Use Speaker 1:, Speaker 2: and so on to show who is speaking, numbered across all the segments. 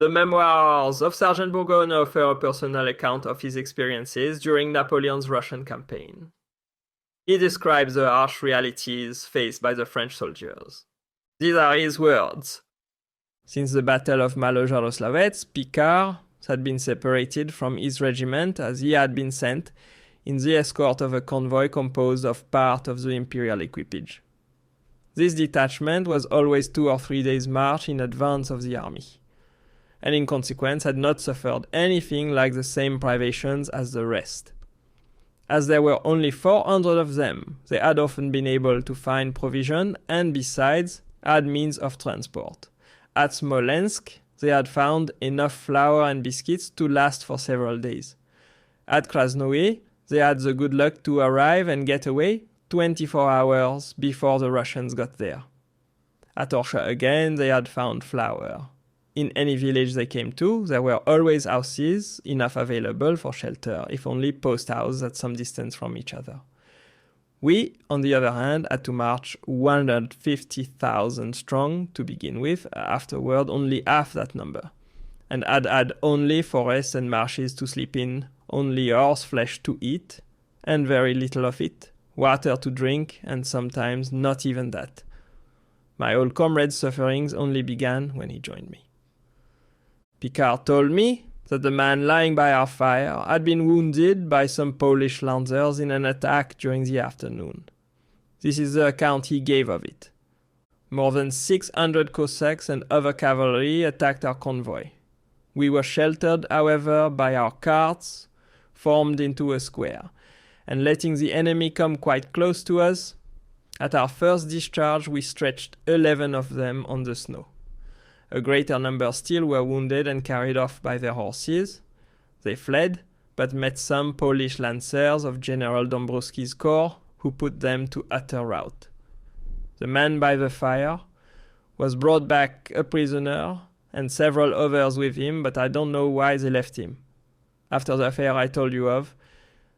Speaker 1: The Memoirs of Sergeant Bourgogne offer a personal account of his experiences during Napoleon's Russian campaign. He describes the harsh realities faced by the French soldiers. These are his words. Since the Battle of Malo-Jaroslavets, Picard had been separated from his regiment as he had been sent in the escort of a convoy composed of part of the Imperial equipage. This detachment was always 2 or 3 days' march in advance of the army, and in consequence had not suffered anything like the same privations as the rest. As there were only 400 of them, they had often been able to find provision and besides had means of transport. At Smolensk, they had found enough flour and biscuits to last for several days. At Krasnoye, they had the good luck to arrive and get away 24 hours before the Russians got there. At Orsha again, they had found flour. In any village they came to, there were always houses, enough available for shelter, if only post houses at some distance from each other. We, on the other hand, had to march 150,000 strong to begin with, afterward only half that number, and had only forests and marshes to sleep in, only horse flesh to eat, and very little of it, water to drink, and sometimes not even that. My old comrade's sufferings only began when he joined me. Picard told me that the man lying by our fire had been wounded by some Polish lancers in an attack during the afternoon. This is the account he gave of it. More than 600 Cossacks and other cavalry attacked our convoy. We were sheltered, however, by our carts, formed into a square, and letting the enemy come quite close to us, at our first discharge we stretched 11 of them on the snow. A greater number still were wounded and carried off by their horses. They fled, but met some Polish lancers of General Dombrowski's corps, who put them to utter rout. The man by the fire was brought back a prisoner, and several others with him, but I don't know why they left him. After the affair I told you of,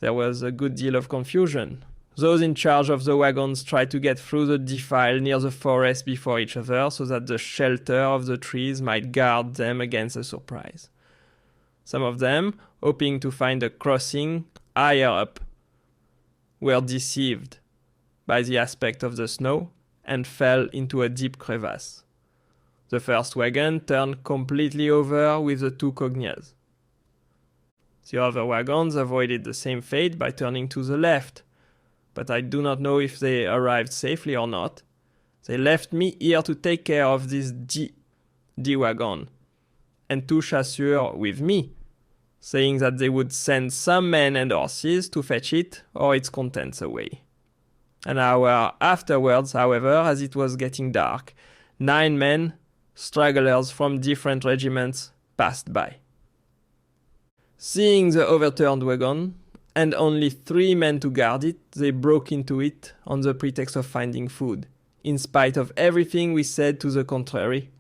Speaker 1: there was a good deal of confusion. Those in charge of the wagons tried to get through the defile near the forest before each other so that the shelter of the trees might guard them against a surprise. Some of them, hoping to find a crossing higher up, were deceived by the aspect of the snow and fell into a deep crevasse. The first wagon turned completely over with the 2 cognas. The other wagons avoided the same fate by turning to the left, but I do not know if they arrived safely or not. They left me here to take care of this D wagon, and 2 chasseurs with me, saying that they would send some men and horses to fetch it or its contents away. An hour afterwards, however, as it was getting dark, 9 men, stragglers from different regiments, passed by. Seeing the overturned wagon, and only 3 men to guard it, they broke into it on the pretext of finding food, in spite of everything we said to the contrary.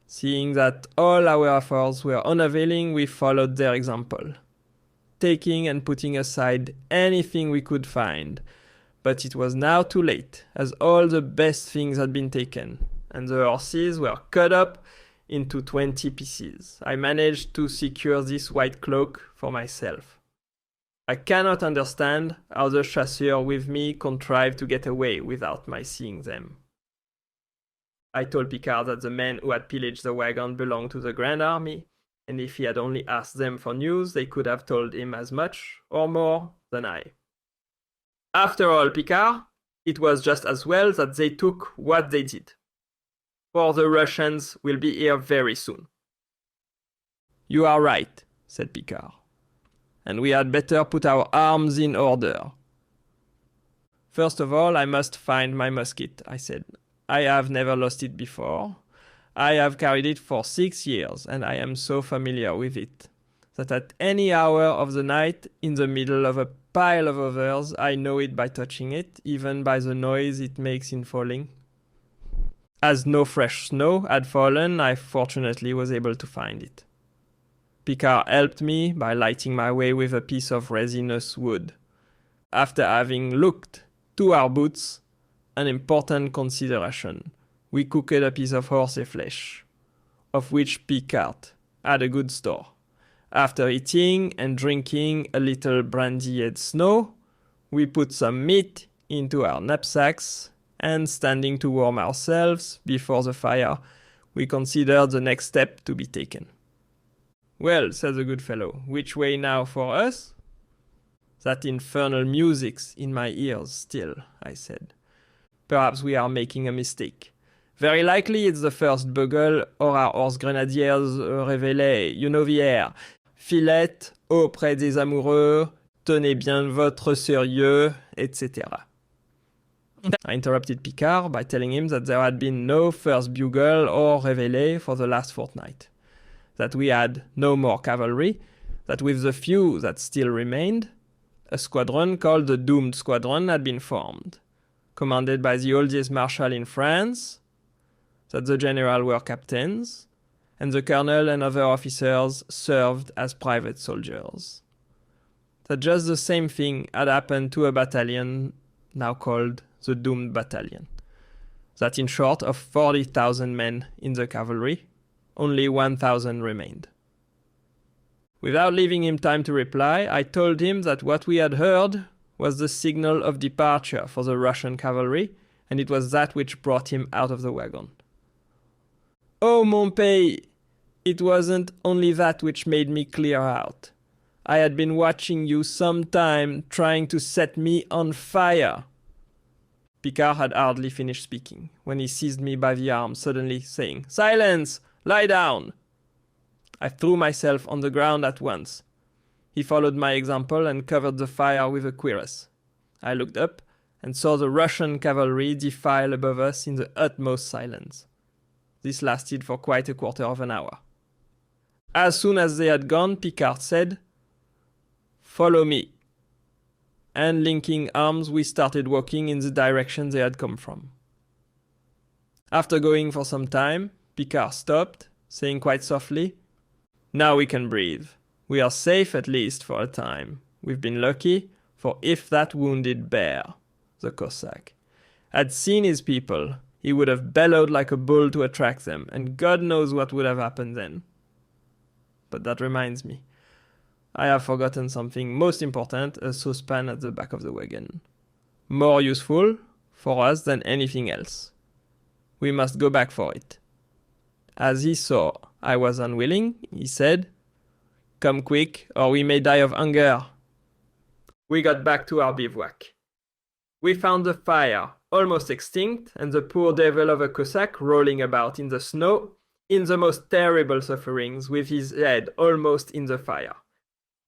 Speaker 1: Seeing that all our efforts were unavailing, we followed their example, taking and putting aside anything we could find. But it was now too late, as all the best things had been taken, and the horses were cut up into 20 pieces. I managed to secure this white cloak for myself. I cannot understand how the chasseurs with me contrived to get away without my seeing them. I told Picard that the men who had pillaged the wagon belonged to the Grand Army, and if he had only asked them for news, they could have told him as much, or more, than I. After all, Picard, it was just as well that they took what they did, for the Russians will be here very soon. You are right, said Picard. And we had better put our arms in order. First of all, I must find my musket, I said. I have never lost it before. I have carried it for 6 years, and I am so familiar with it, that at any hour of the night, in the middle of a pile of others, I know it by touching it, even by the noise it makes in falling. As no fresh snow had fallen, I fortunately was able to find it. Picard helped me by lighting my way with a piece of resinous wood. After having looked to our boots, an important consideration, we cooked a piece of horse flesh. of which Picard had a good store. After eating and drinking a little brandy and snow, we put some meat into our knapsacks, and standing to warm ourselves before the fire, we considered the next step to be taken. "Well," said the good fellow, "which way now for us?" "That infernal music's in my ears still," I said. "Perhaps we are making a mistake. Very likely it's the first bugle or our horse grenadiers révélés, you know the air. Filet, auprès des amoureux, tenez bien votre sérieux, etc." I interrupted Picard by telling him that there had been no first bugle or révélé for the last fortnight, that we had no more cavalry, that with the few that still remained, a squadron called the Doomed Squadron had been formed, commanded by the oldest marshal in France, that the general were captains, and the colonel and other officers served as private soldiers. That just the same thing had happened to a battalion now called the Doomed Battalion. That in short of 40,000 men in the cavalry, only 1,000 remained. Without leaving him time to reply, I told him that what we had heard was the signal of departure for the Russian cavalry, and it was that which brought him out of the wagon. "Oh, mon pays, it wasn't only that which made me clear out. I had been watching you some time trying to set me on fire." Picard had hardly finished speaking when he seized me by the arm, suddenly saying, "Silence! Lie down!" I threw myself on the ground at once. He followed my example and covered the fire with a cuirass. I looked up and saw the Russian cavalry defile above us in the utmost silence. This lasted for quite a quarter of an hour. As soon as they had gone, Picard said, "Follow me." And linking arms, we started walking in the direction they had come from. After going for some time, Picard stopped, saying quite softly, "Now we can breathe. We are safe at least for a time. We've been lucky, for if that wounded bear," the Cossack, "had seen his people, he would have bellowed like a bull to attract them, and God knows what would have happened then. But that reminds me. I have forgotten something most important, a saucepan at the back of the wagon. More useful for us than anything else. We must go back for it." As he saw I was unwilling, he said, "Come quick, or we may die of hunger." We got back to our bivouac. We found the fire almost extinct, and the poor devil of a Cossack rolling about in the snow, in the most terrible sufferings, with his head almost in the fire.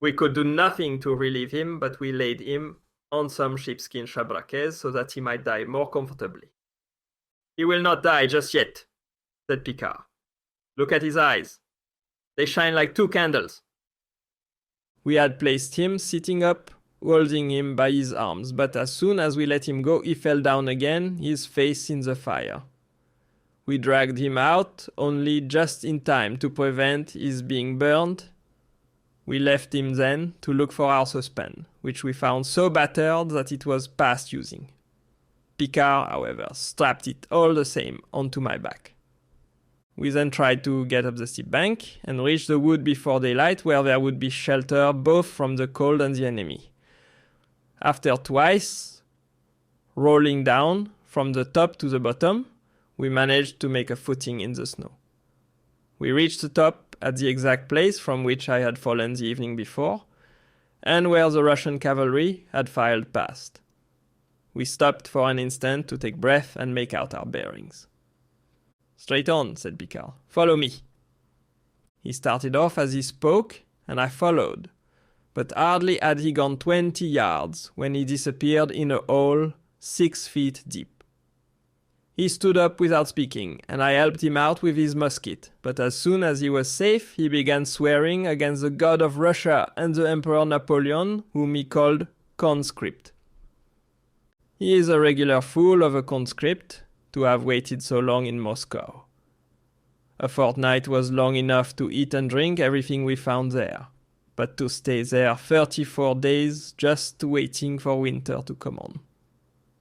Speaker 1: We could do nothing to relieve him, but we laid him on some sheepskin shabraques so that he might die more comfortably. "He will not die just yet," said Picard. "Look at his eyes. They shine like two candles." We had placed him sitting up, holding him by his arms, but as soon as we let him go, he fell down again, his face in the fire. We dragged him out only just in time to prevent his being burned. We left him then to look for our saucepan, which we found so battered that it was past using. Picard, however, strapped it all the same onto my back. We then tried to get up the steep bank and reach the wood before daylight, where there would be shelter both from the cold and the enemy. After twice rolling down from the top to the bottom, we managed to make a footing in the snow. We reached the top at the exact place from which I had fallen the evening before, and where the Russian cavalry had filed past. We stopped for an instant to take breath and make out our bearings. "Straight on," said Picard. "Follow me." He started off as he spoke, and I followed, but hardly had he gone 20 yards when he disappeared in a hole 6 feet deep. He stood up without speaking, and I helped him out with his musket, but as soon as he was safe, he began swearing against the God of Russia and the Emperor Napoleon, whom he called conscript. He is a regular fool of a conscript to have waited so long in Moscow. A fortnight was long enough to eat and drink everything we found there, but to stay there 34 days just waiting for winter to come on.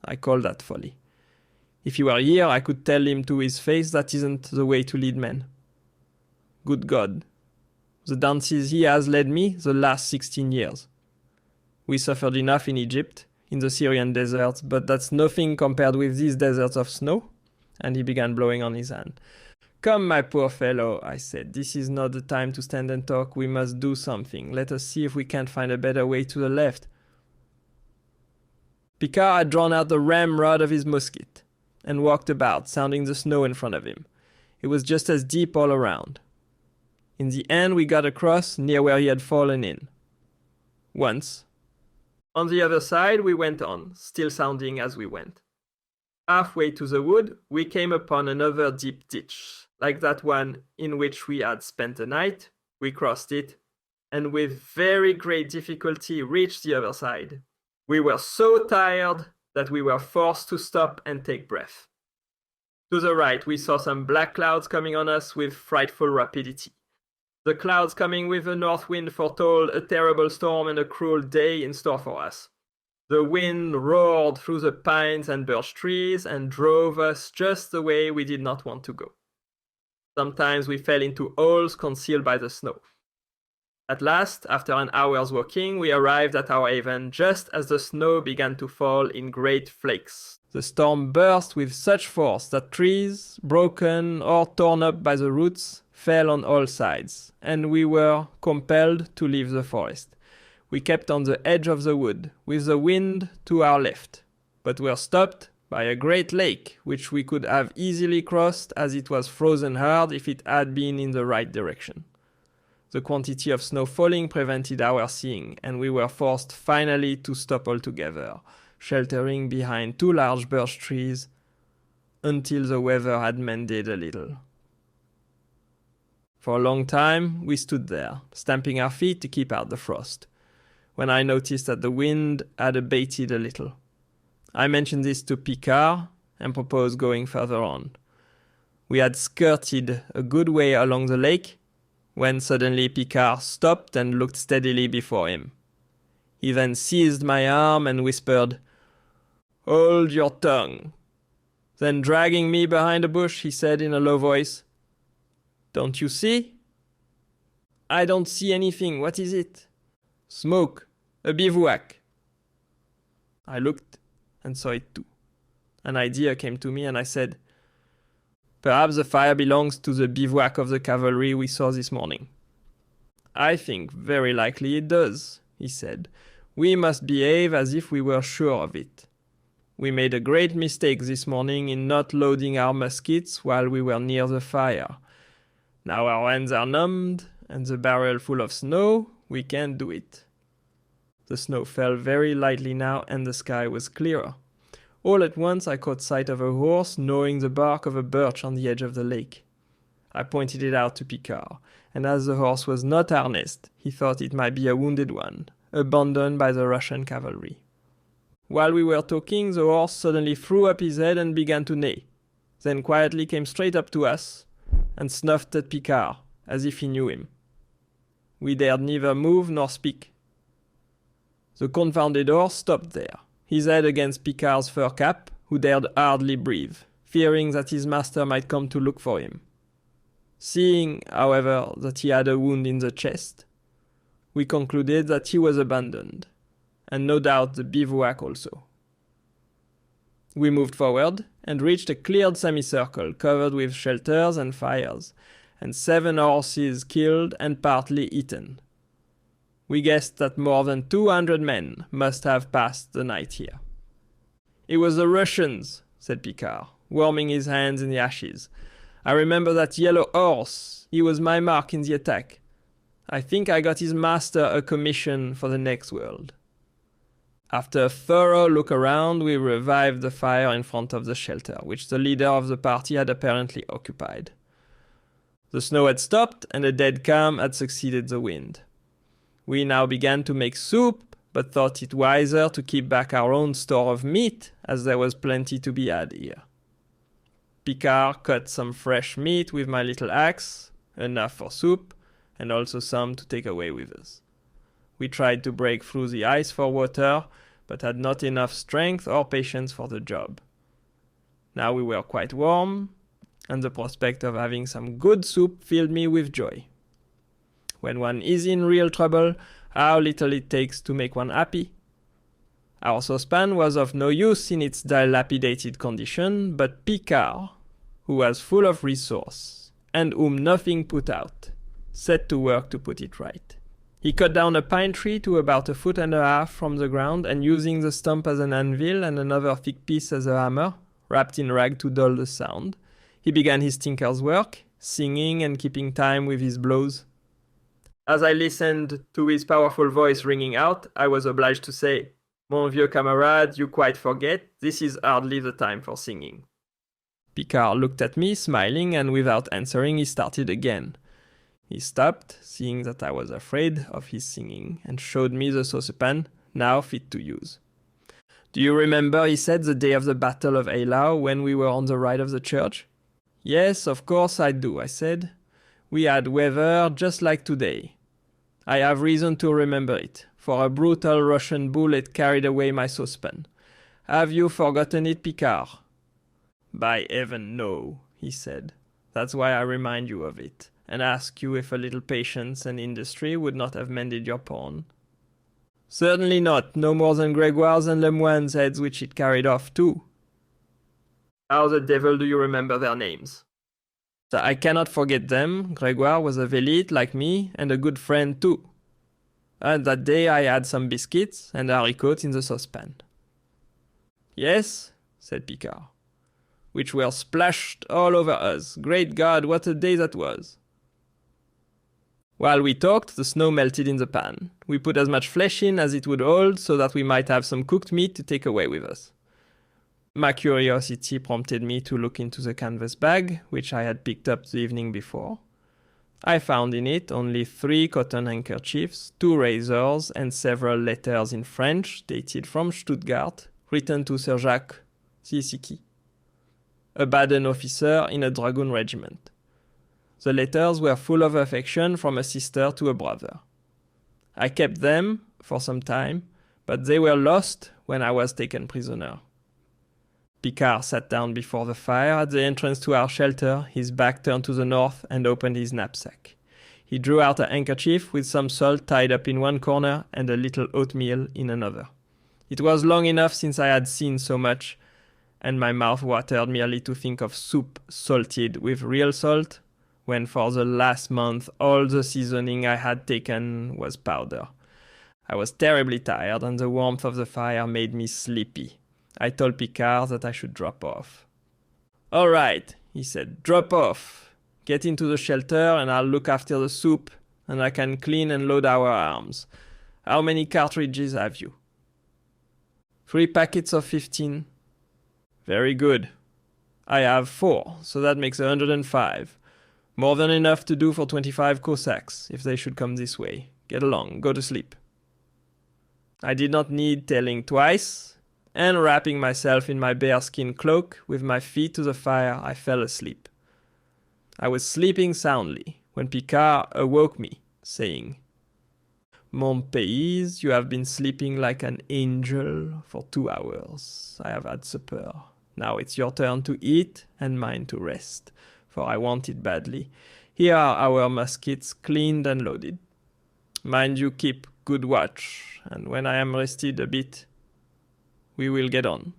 Speaker 1: I call that folly. If he were here, I could tell him to his face that isn't the way to lead men. Good God. The dances he has led me the last 16 years. We suffered enough in Egypt, in the Syrian deserts, but that's nothing compared with these deserts of snow. And he began blowing on his hand. Come, my poor fellow, I said. This is not the time to stand and talk. We must do something. Let us see if we can't find a better way to the left. Picard had drawn out the ramrod of his musket and walked about, sounding the snow in front of him. It was just as deep all around. In the end, we got across near where he had fallen in. Once. On the other side, we went on, still sounding as we went. Halfway to the wood, we came upon another deep ditch, like that one in which we had spent the night. We crossed it, and with very great difficulty reached the other side. We were so tired that we were forced to stop and take breath. To the right, we saw some black clouds coming on us with frightful rapidity. The clouds coming with a north wind foretold a terrible storm and a cruel day in store for us. The wind roared through the pines and birch trees and drove us just the way we did not want to go. Sometimes we fell into holes concealed by the snow. At last, after an hour's walking, we arrived at our haven just as the snow began to fall in great flakes. The storm burst with such force that trees, broken or torn up by the roots, fell on all sides, and we were compelled to leave the forest. We kept on the edge of the wood, with the wind to our left, but were stopped by a great lake, which we could have easily crossed as it was frozen hard if it had been in the right direction. The quantity of snow falling prevented our seeing, and we were forced finally to stop altogether, sheltering behind 2 large birch trees until the weather had mended a little. For a long time, we stood there, stamping our feet to keep out the frost, when I noticed that the wind had abated a little. I mentioned this to Picard and proposed going further on. We had skirted a good way along the lake when suddenly Picard stopped and looked steadily before him. He then seized my arm and whispered, "Hold your tongue." Then dragging me behind a bush, he said in a low voice, "Don't you see?" "I don't see anything. What is it?" "Smoke. A bivouac." I looked and saw it too. An idea came to me and I said, "Perhaps the fire belongs to the bivouac of the cavalry we saw this morning." "I think very likely it does," he said. "We must behave as if we were sure of it. We made a great mistake this morning in not loading our muskets while we were near the fire. Now our hands are numbed and the barrel full of snow, we can't do it." The snow fell very lightly now and the sky was clearer. All at once I caught sight of a horse gnawing the bark of a birch on the edge of the lake. I pointed it out to Picard, and as the horse was not harnessed, he thought it might be a wounded one, abandoned by the Russian cavalry. While we were talking, the horse suddenly threw up his head and began to neigh, then quietly came straight up to us and snuffed at Picard, as if he knew him. We dared neither move nor speak. The confounded horse stopped there, his head against Picard's fur cap, who dared hardly breathe, fearing that his master might come to look for him. Seeing, however, that he had a wound in the chest, we concluded that he was abandoned, and no doubt the bivouac also. We moved forward and reached a cleared semicircle covered with shelters and fires, and 7 horses killed and partly eaten. We guessed that more than 200 men must have passed the night here. "It was the Russians," said Picard, warming his hands in the ashes. "I remember that yellow horse. He was my mark in the attack. I think I got his master a commission for the next world." After a thorough look around, we revived the fire in front of the shelter, which the leader of the party had apparently occupied. The snow had stopped, and a dead calm had succeeded the wind. We now began to make soup, but thought it wiser to keep back our own store of meat, as there was plenty to be had here. Picard cut some fresh meat with my little axe, enough for soup, and also some to take away with us. We tried to break through the ice for water, but had not enough strength or patience for the job. Now we were quite warm, and the prospect of having some good soup filled me with joy. When one is in real trouble, how little it takes to make one happy. Our saucepan was of no use in its dilapidated condition, but Picard, who was full of resource, and whom nothing put out, set to work to put it right. He cut down a pine tree to about 1.5 feet from the ground, and using the stump as an anvil and another thick piece as a hammer, wrapped in rag to dull the sound, he began his tinker's work, singing and keeping time with his blows. As I listened to his powerful voice ringing out, I was obliged to say, "Mon vieux camarade, you quite forget, this is hardly the time for singing." Picard looked at me, smiling, and without answering, he started again. He stopped, seeing that I was afraid of his singing, and showed me the saucepan, now fit to use. "Do you remember," he said, "the day of the Battle of Eylau, when we were on the right of the church?" "Yes, of course I do," I said. "We had weather just like today. I have reason to remember it, for a brutal Russian bullet carried away my saucepan. Have you forgotten it, Picard?" "By heaven, no," he said. "That's why I remind you of it, and ask you if a little patience and industry would not have mended your pawn." "Certainly not, no more than Gregoire's and Lemoine's heads, which it carried off too." "How the devil do you remember their names?" "I cannot forget them. Gregoire was a Velite like me, and a good friend too. And that day I had some biscuits and haricots in the saucepan." "Yes," said Picard, "which were splashed all over us. Great God, what a day that was!" While we talked, the snow melted in the pan. We put as much flesh in as it would hold, so that we might have some cooked meat to take away with us. My curiosity prompted me to look into the canvas bag, which I had picked up the evening before. I found in it only 3 cotton handkerchiefs, 2 razors, and several letters in French, dated from Stuttgart, written to Sir Jacques Zisicki, a Baden officer in a dragoon regiment. The letters were full of affection from a sister to a brother. I kept them for some time, but they were lost when I was taken prisoner. Picard sat down before the fire at the entrance to our shelter, his back turned to the north, and opened his knapsack. He drew out a handkerchief with some salt tied up in one corner and a little oatmeal in another. It was long enough since I had seen so much, and my mouth watered merely to think of soup salted with real salt, when for the last month all the seasoning I had taken was powder. I was terribly tired, and the warmth of the fire made me sleepy. I told Picard that I should drop off. "All right," he said, "drop off. Get into the shelter and I'll look after the soup, and I can clean and load our arms. How many cartridges have you?" 3 packets of 15. "Very good. I have 4, so that makes 105. More than enough to do for 25 Cossacks, if they should come this way. Get along, go to sleep." I did not need telling twice, and wrapping myself in my bearskin cloak with my feet to the fire, I fell asleep. I was sleeping soundly when Picard awoke me, saying, "Mon pays, you have been sleeping like an angel for 2 hours. I have had supper. Now it's your turn to eat and mine to rest, for I want it badly. Here are our muskets cleaned and loaded. Mind you keep good watch, and when I am rested a bit, we will get on."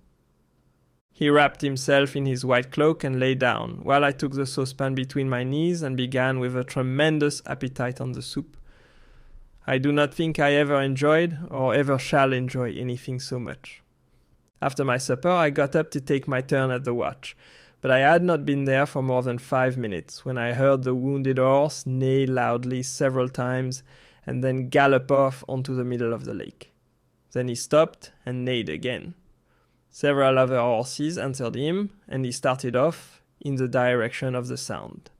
Speaker 1: He wrapped himself in his white cloak and lay down, while I took the saucepan between my knees and began with a tremendous appetite on the soup. I do not think I ever enjoyed or ever shall enjoy anything so much. After my supper, I got up to take my turn at the watch, but I had not been there for more than 5 minutes when I heard the wounded horse neigh loudly several times and then gallop off onto the middle of the lake. Then he stopped and neighed again. Several other horses answered him, and he started off in the direction of the sound.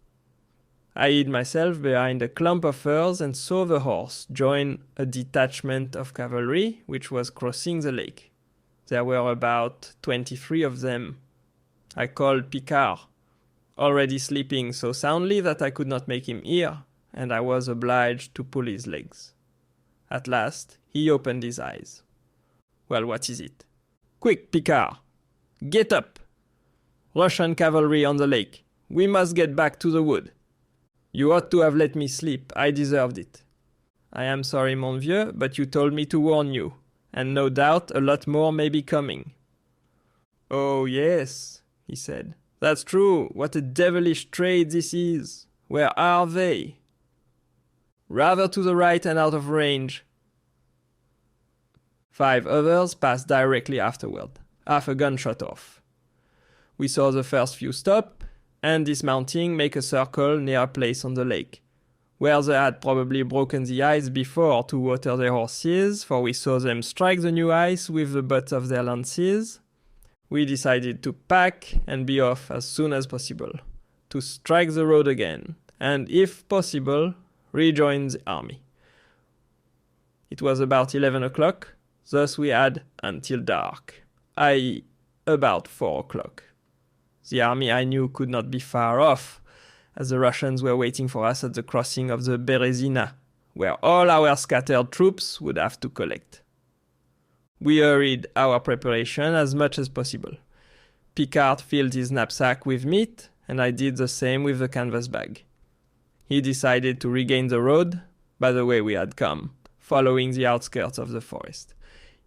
Speaker 1: I hid myself behind a clump of firs and saw the horse join a detachment of cavalry which was crossing the lake. There were about 23 of them. I called Picard, already sleeping so soundly that I could not make him hear, and I was obliged to pull his legs. At last, he opened his eyes. "Well, what is it?" "Quick, Picard! Get up! Russian cavalry on the lake. We must get back to the wood. You ought to have let me sleep. I deserved it. I am sorry, mon vieux, but you told me to warn you, and no doubt a lot more may be coming. Oh, yes, he said. That's true. What a devilish trade this is. Where are they? Rather to the right and out of range. 5 others passed directly afterward, half a gunshot off. We saw the first few stop, and dismounting make a circle near a place on the lake, where they had probably broken the ice before to water their horses, for we saw them strike the new ice with the butts of their lances. We decided to pack and be off as soon as possible, to strike the road again, and if possible, rejoin the army. It was about 11 o'clock, thus we had until dark, i.e. about 4 o'clock. The army I knew could not be far off, as the Russians were waiting for us at the crossing of the Berezina, where all our scattered troops would have to collect. We hurried our preparation as much as possible. Picard filled his knapsack with meat, and I did the same with the canvas bag. He decided to regain the road by the way we had come, following the outskirts of the forest.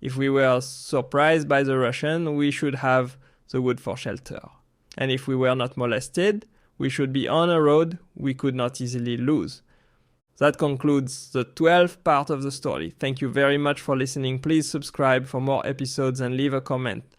Speaker 1: If we were surprised by the Russian, we should have the wood for shelter. And if we were not molested, we should be on a road we could not easily lose. That concludes the 12th part of the story. Thank you very much for listening. Please subscribe for more episodes and leave a comment.